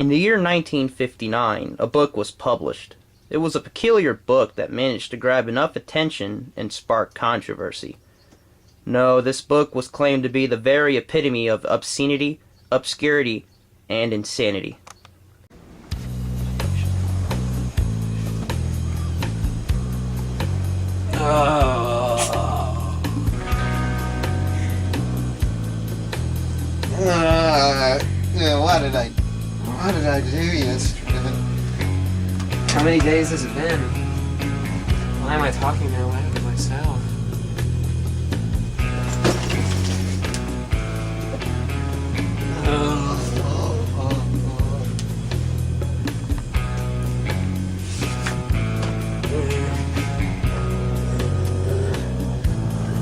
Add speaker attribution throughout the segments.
Speaker 1: In the year 1959, a book was published. It was a peculiar book that managed to grab enough attention and spark controversy. No, this book was claimed to be the very epitome of obscenity, obscurity, and insanity.
Speaker 2: Why did I do yesterday?
Speaker 3: How many days has it been? Why am I talking now loud to myself?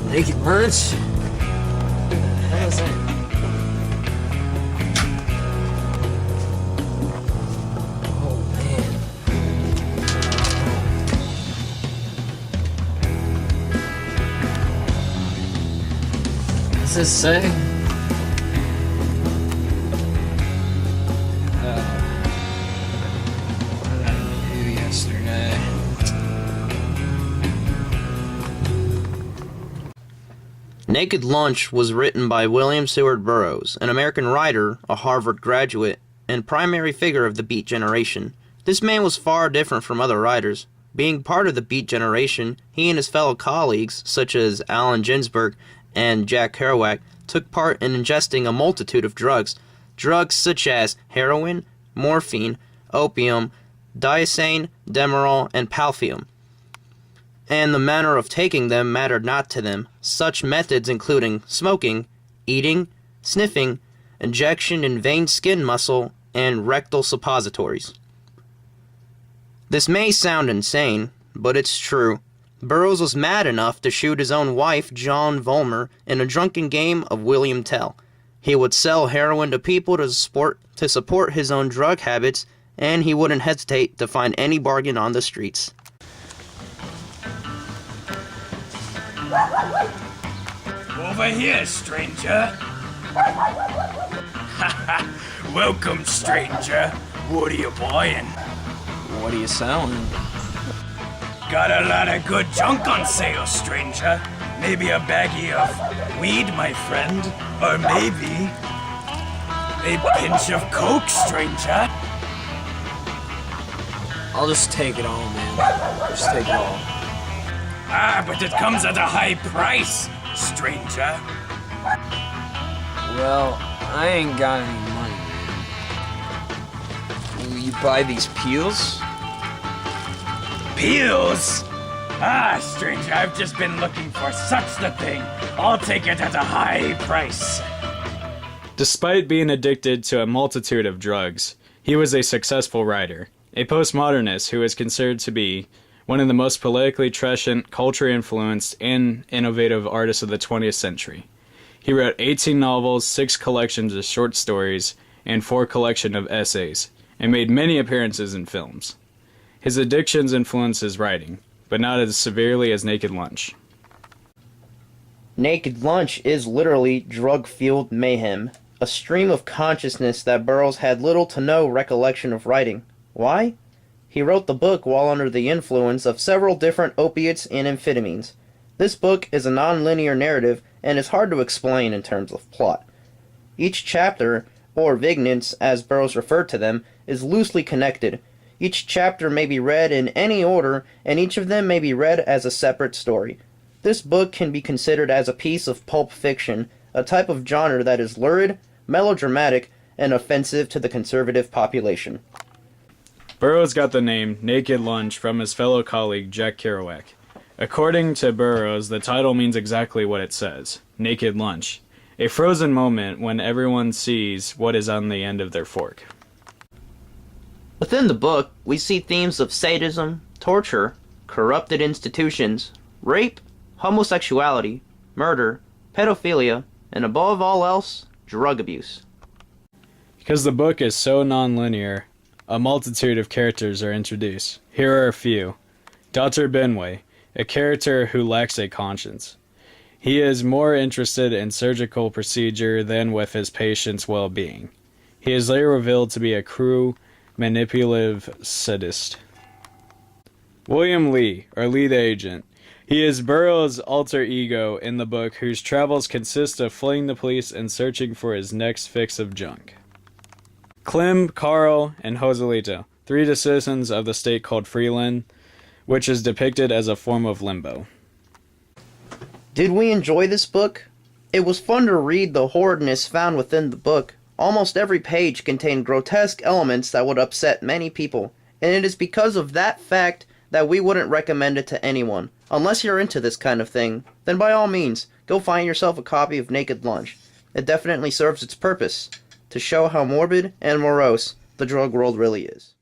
Speaker 3: Naked Brunch? What the hell is that? What's this say? What did I do yesterday?
Speaker 1: Naked Lunch was written by William Seward Burroughs, an American writer, a Harvard graduate, and primary figure of the Beat Generation. This man was far different from other writers. Being part of the Beat Generation, he and his fellow colleagues, such as Allen Ginsberg and Jack Kerouac, took part in ingesting a multitude of drugs. Drugs such as heroin, morphine, opium, diazine, Demerol, and palfium. And the manner of taking them mattered not to them. Such methods including smoking, eating, sniffing, injection in vein skin muscle, and rectal suppositories. This may sound insane, but it's true. Burroughs was mad enough to shoot his own wife, John Vollmer, in a drunken game of William Tell. He would sell heroin to people to support his own drug habits, and he wouldn't hesitate to find any bargain on the streets.
Speaker 4: Over here, stranger. Welcome, stranger. What are you buying?
Speaker 3: What are you selling?
Speaker 4: Got a lot of good junk on sale, stranger. Maybe a baggie of weed, my friend. Or maybe a pinch of coke, stranger.
Speaker 3: I'll just take it all, man. Just take it all.
Speaker 4: Ah, but it comes at a high price, stranger.
Speaker 3: Well, I ain't got any money, man. Will you buy these peels?
Speaker 4: Peels? Ah, stranger, I've just been looking for such the thing. I'll take it at a high price.
Speaker 5: Despite being addicted to a multitude of drugs, he was a successful writer, a postmodernist who is considered to be one of the most politically prescient, culture-influenced, and innovative artists of the 20th century. He wrote 18 novels, 6 collections of short stories, and 4 collections of essays, and made many appearances in films. His addictions influenced his writing, but not as severely as Naked Lunch.
Speaker 1: Naked Lunch is literally drug-fueled mayhem, a stream of consciousness that Burroughs had little to no recollection of writing. Why? He wrote the book while under the influence of several different opiates and amphetamines. This book is a non-linear narrative and is hard to explain in terms of plot. Each chapter, or vignettes as Burroughs referred to them, is loosely connected. Each chapter may be read in any order, and each of them may be read as a separate story. This book can be considered as a piece of pulp fiction, a type of genre that is lurid, melodramatic, and offensive to the conservative population.
Speaker 5: Burroughs got the name Naked Lunch from his fellow colleague Jack Kerouac. According to Burroughs, the title means exactly what it says, Naked Lunch, a frozen moment when everyone sees what is on the end of their fork.
Speaker 1: Within the book, we see themes of sadism, torture, corrupted institutions, rape, homosexuality, murder, pedophilia, and above all else, drug abuse.
Speaker 5: Because the book is so non-linear, a multitude of characters are introduced. Here are a few. Dr. Benway, a character who lacks a conscience. He is more interested in surgical procedure than with his patient's well-being. He is later revealed to be a cruel, manipulative sadist. William Lee, or Lee the Agent. He is Burroughs' alter ego in the book, whose travels consist of fleeing the police and searching for his next fix of junk. Clem, Carl, and Joselito, 3 citizens of the state called Freeland, which is depicted as a form of limbo.
Speaker 1: Did we enjoy this book? It was fun to read the horridness found within the book. Almost every page contained grotesque elements that would upset many people, and it is because of that fact that we wouldn't recommend it to anyone. Unless you're into this kind of thing, then by all means, go find yourself a copy of Naked Lunch. It definitely serves its purpose, to show how morbid and morose the drug world really is.